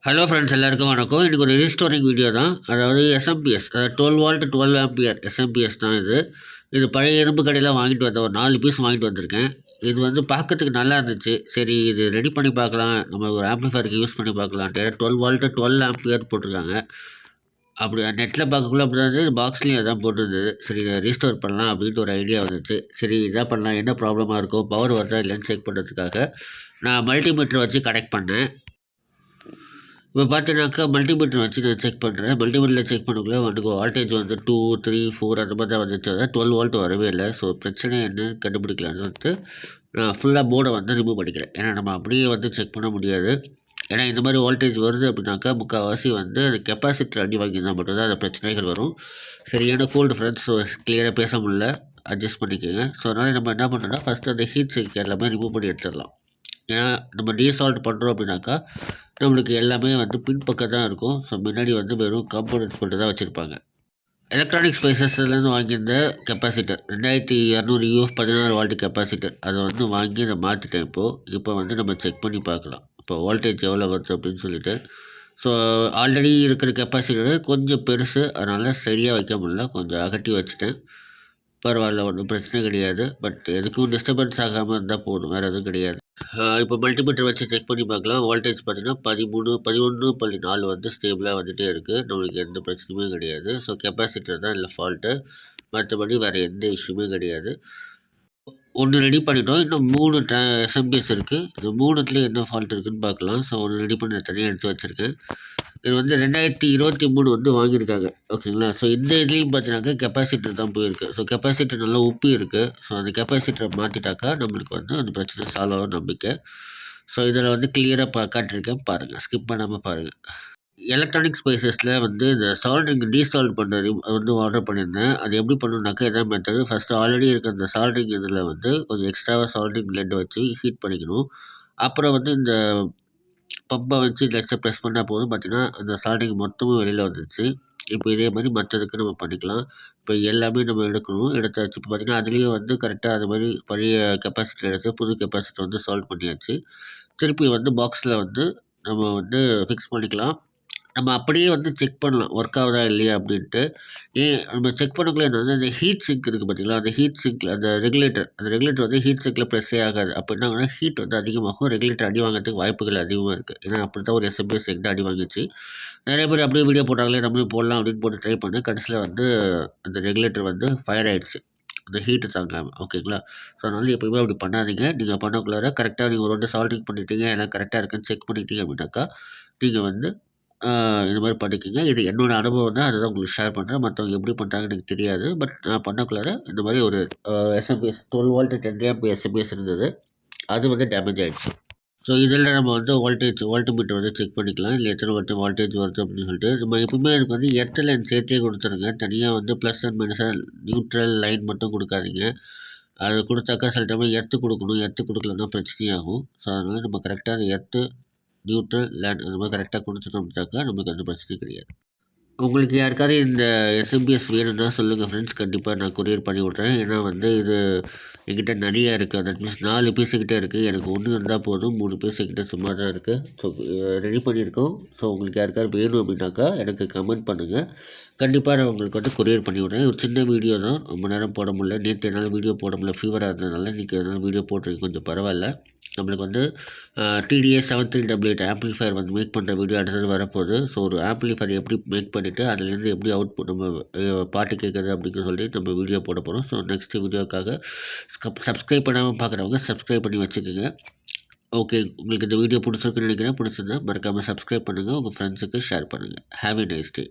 Hello friends, எல்லாருக்கும் வணக்கம். இன்றைக்கி ஒரு ரீஸ்டோரிங் வீடியோ தான். அதாவது எஸ்எம்பிஎஸ், அதாவது 12 வோல்ட் 12 ஆம்பியர் எஸ்எம்பிஎஸ் தான் இது பழைய இரும்பு கடையில் வாங்கிட்டு வந்த ஒரு 4 பீஸ் வாங்கிட்டு வந்திருக்கேன். இது பார்க்கறதுக்கு நல்லா இருந்துச்சு. சரி, இது ரெடி பண்ணி பார்க்கலாம், நம்ம ஒரு ஆம்ப்ளிஃபயருக்கு யூஸ் பண்ணி பார்க்கலான்ட்டு 12 வோல்ட் 12 ஆம்பியர் போட்டிருக்காங்க. அப்படி நெட்டில் பார்க்கக்குள்ள அப்படி தான் இருந்தது, பாக்ஸ்லேயும் அதான் போட்டிருந்தது. சரி, இதை ரீஸ்டோர் பண்ணலாம் அப்படின்ட்டு ஒரு ஐடியா வந்துச்சு. சரி, இதாக பண்ணலாம், என்ன ப்ராப்ளமாக இருக்கும், பவர் வருதா இல்லைன்னு செக் பண்ணுறதுக்காக நான் மல்டிமீட்டர் வச்சு கனெக்ட் பண்ணேன். இப்போ பார்த்தீங்கன்னாக்கா மல்டிமீட்டர் வச்சு நான் செக் பண்ணுறேன். மல்டிமீட்டரில் செக் பண்ணக்குள்ள எனக்கு வால்டேஜ் 2, 3, 4 அந்த மாதிரி தான் வந்துச்சு. அதாவது 12 வோல்ட் வரவே இல்லை. ஸோ பிரச்சனை என்னன்னு கண்டுபிடிக்கலான்னு நான் ஃபுல்லாக போர்டை ரிமூவ் பண்ணிக்கிறேன். ஏன்னா நம்ம அப்படியே செக் பண்ண முடியாது. ஏன்னா இந்த மாதிரி வோல்டேஜ் வருது அப்படின்னாக்கா முக்கால்வாசி அந்த கெப்பாசிட்டர் அடி வாங்கியிருந்தால் மட்டும்தான் அந்த பிரச்சனைகள் வரும். சரியான கோல்டு ஃப்ரெண்ட்ஸ், ஸோ கிளியராக பேச முடியல, அட்ஜஸ்ட் பண்ணிக்கோங்க. ஸோ அதனால் நம்ம என்ன பண்ணுறோன்னா ஃபஸ்ட்டு அந்த ஹீட் சிங்க் எல்லாமே ரிமூவ் பண்ணி எடுத்துடலாம். ஏன்னா நம்ம டீசால்ட் பண்ணுறோம் அப்படின்னாக்கா நம்மளுக்கு எல்லாமே பின்பக்கம் தான் இருக்கும். ஸோ முன்னாடி வெறும் காம்போனன்ட்ஸ் மட்டும் தான் வச்சுருப்பாங்க. எலக்ட்ரானிக் ஸ்பைசஸ்லேருந்து வாங்கியிருந்த கெப்பாசிட்டர் 2200 UF 16 வோல்ட் கெப்பாசிட்டர், அதை வாங்கி நான் மாற்றிட்டேன். இப்போ நம்ம செக் பண்ணி பார்க்கலாம் இப்போ வோல்டேஜ் எவ்வளோ வருது அப்படின்னு சொல்லிட்டு. ஸோ ஆல்ரெடி இருக்கிற கெப்பாசிட்டர் கொஞ்சம் பெருசு, அதனால் சரியாக வைக்க முடியல, கொஞ்சம் அகட்டி வச்சுட்டேன். பரவாயில்ல, ஒன்றும் பிரச்சனை கிடையாது. பட் எதுக்கும் டிஸ்டர்பன்ஸ் ஆகாமல் இருந்தால் போதும், வேறு எதுவும் கிடையாது. இப்போ மல்டிமீட்டர் வச்சு செக் பண்ணி பார்க்கலாம். வோல்டேஜ் பார்த்தீங்கன்னா 11.4 ஸ்டேபிளாக வந்துகிட்டே இருக்குது. நம்மளுக்கு எந்த பிரச்சனையுமே கிடையாது. ஸோ கெப்பாசிட்டர் தான் இல்லை ஃபால்ட்டு, மற்றபடி வேறு எந்த இஷ்யூமே கிடையாது. ஒன்று ரெடி பண்ணிட்டோம். இன்னும் 3 எஸ்எம்பிஎஸ் இருக்குது. இந்த 3த்துலேயும் என்ன ஃபால்ட் இருக்குதுன்னு பார்க்கலாம். ஸோ ஒன்று ரெடி பண்ணி தனியாக எடுத்து வச்சுருக்கேன். இது 2023 வாங்கியிருக்காங்க, ஓகேங்களா. ஸோ இந்த இதுலேயும் பார்த்தீங்கன்னாக்கா கெப்பாசிட்டர் தான் போயிருக்கு. ஸோ கெப்பாசிட்டர் நல்லா உப்பி இருக்குது. ஸோ அந்த கெப்பாசிட்டரை மாற்றிட்டாக்கா நம்மளுக்கு அந்த பிரச்சனை சால்வ் ஆகும் நம்பிக்கை. ஸோ இதில் கிளியராக காட்டியிருக்கேன், பாருங்கள், ஸ்கிப் பண்ணாமல் பாருங்கள். எலக்ட்ரானிக் ஸ்பைசஸில் இந்த சால்ட்ரிங் டீசால்ட் பண்ணுறது ஆர்டர் பண்ணியிருந்தேன். அது எப்படி பண்ணணுன்னாக்கா இதான் மெத்தடு. ஃபஸ்ட்டு ஆல்ரெடி இருக்க அந்த சால்ட்ரிங் இதில் கொஞ்சம் எக்ஸ்ட்ராவாக சால்ட்ரிங் பிளெண்டை வச்சு ஹீட் பண்ணிக்கணும். அப்புறம் இந்த பம்பை வச்சு லெஸ்ஸை ப்ரெஸ் பண்ணால் போதும், பார்த்திங்கன்னா அந்த சால்ட்ரிங் மொத்தமும் வெளியில் வந்துடுச்சு. இப்போ இதே மாதிரி மற்றதுக்கு நம்ம பண்ணிக்கலாம். இப்போ எல்லாமே நம்ம எடுத்தாச்சு. இப்போ பார்த்திங்கன்னா அதுலேயும் கரெக்டாக அது மாதிரி பழைய கெப்பாசிட்டர் எடுத்து புது கெப்பாசிட்டர் சால்வ் பண்ணியாச்சு. திருப்பி பாக்ஸில் நம்ம ஃபிக்ஸ் பண்ணிக்கலாம். நம்ம அப்படியே செக் பண்ணலாம் ஒர்க் ஆகுதா இல்லையா அப்படின்ட்டு. நம்ம செக் பண்ணக்குள்ள அந்த ஹீட் சிங்க் இருக்குது பார்த்தீங்களா, அந்த ஹீட் சிங்க்கில் அந்த ரெகுலேட்டர் ஹீட் சிங்க்கில் ப்ரெஸ்ஸே ஆகாது. அப்போ என்ன ஆகுனா ஹீட் அதிகமாகும், ரெகுலேட்டர் அடி வாங்கிறதுக்கு வாய்ப்புகள் அதிகமாக இருக்குது. ஏன்னா அப்படி தான் ஒரு எஸ்எம்பிஎஸ் எங்கிட்ட அடி வாங்கிச்சு. நிறைய பேர் அப்படியே வீடியோ போட்டாங்களே, நம்மளும் போடலாம் அப்படின்னு போட்டு ட்ரை பண்ணேன். கடைசியில் அந்த ரெகுலேட்டர் ஃபயர் ஆகிடுச்சு, அந்த ஹீட்டு தாங்காமல், ஓகேங்களா. ஸோ அதனால் எப்போயுமே அப்படி பண்ணாதீங்க. நீங்கள் பண்ணக்குள்ளார கரெக்டாக நீங்கள் ஒரு சால்ட்ரிங் பண்ணிட்டீங்க, எல்லாம் கரெக்டாக இருக்குன்னு செக் பண்ணிட்டீங்க அப்படின்னாக்கா நீங்கள் இது மாதிரி பண்ணிக்கோங்க. இது என்னோடய அனுபவம் தான், அதை தான் உங்களுக்கு ஷேர் பண்ணுறேன். மற்றவங்க எப்படி பண்ணுறாங்கன்னு எனக்கு தெரியாது. பட் நான் பண்ணக்குள்ளார இந்த மாதிரி ஒரு எஸ்எம்பிஎஸ் 12 வோல்ட் 10 ஆம்ப் எஸ்எம்பிஎஸ் இருந்தது. அது டேமேஜ் ஆகிடுச்சு. ஸோ இதில் நம்ம வோல்ட்மீட்டர் செக் பண்ணிக்கலாம், இல்லை எத்தனை வோல்டேஜ் வருது அப்படின்னு சொல்லிட்டு. நம்ம எப்பவுமே அதுக்கு எர்த் லைன் சேர்த்தே கொடுத்துருங்க. தனியாக ப்ளஸ் அண்ட் மைனஸாக நியூட்ரல் லைன் மட்டும் கொடுக்காதீங்க. அது கொடுத்தாக்கா சில டைம் எர்த்து கொடுக்கணும், எர்த்து கொடுக்கலன்னா பிரச்சனையாகும். ஸோ அதனால் நம்ம கரெக்டாக அந்த எர்த்து நியூட்ரல் லேண்ட் அந்த மாதிரி கரெக்டாக கொடுத்துட்டோம்னாக்கா நம்மளுக்கு அந்த பிரச்சனை கிடையாது. உங்களுக்கு யாருக்காவது இந்த எஸ்எம்பிஎஸ் வேணும்னா சொல்லுங்கள் ஃப்ரெண்ட்ஸ், கண்டிப்பாக நான் கொரியர் பண்ணி விட்றேன். ஏன்னா என்கிட்ட நிறையா இருக்குது. தட் மீன்ஸ் 4 பீஸுக்கிட்ட இருக்குது. எனக்கு 1 இருந்தால் போதும், 3 பீஸுக்கிட்ட சும்மா தான் இருக்குது. ஸோ ரெடி பண்ணியிருக்கோம். ஸோ உங்களுக்கு யாருக்காவது வேணும் அப்படின்னாக்கா எனக்கு கமெண்ட் பண்ணுங்கள். கண்டிப்பாக நான் உங்களுக்கு கொரியர் பண்ணி விட்றேன். ஒரு சின்ன வீடியோ தான், ரொம்ப நேரம் போட முடியல. நேற்று என்னால் வீடியோ போட முடியல, ஃபீவராக இருந்ததுனால. இன்றைக்கி என்னால் வீடியோ போட்டிருக்கு, கொஞ்சம் பரவாயில்ல. நம்மளுக்கு TDA 7388 ஆம்ப்ளிஃபயர் மேக் பண்ணுற வீடியோ அடுத்தது வரப்போகுது. ஸோ ஒரு ஆம்ப்ளிஃபயர் எப்படி மேக் பண்ணிவிட்டு அதுலேருந்து எப்படி அவுட்புட் நம்ம பாட்டு கேட்குறது அப்படின்னு சொல்லி நம்ம வீடியோ போட போகிறோம். ஸோ நெக்ஸ்ட் வீடியோக்காக சப்ஸ்கிரைப் பண்ணாமல் பார்க்குறவங்க சப்ஸ்கிரைப் பண்ணி வச்சுக்கோங்க. ஓகே, உங்களுக்கு இந்த வீடியோ பிடிச்சிருக்குன்னு நினைக்கிறேன். பிடிச்சிருந்தா மறக்காமல் சப்ஸ்கிரைப் பண்ணுங்கள், உங்கள் ஃப்ரெண்ட்ஸுக்கு ஷேர் பண்ணுங்கள். Have a nice day.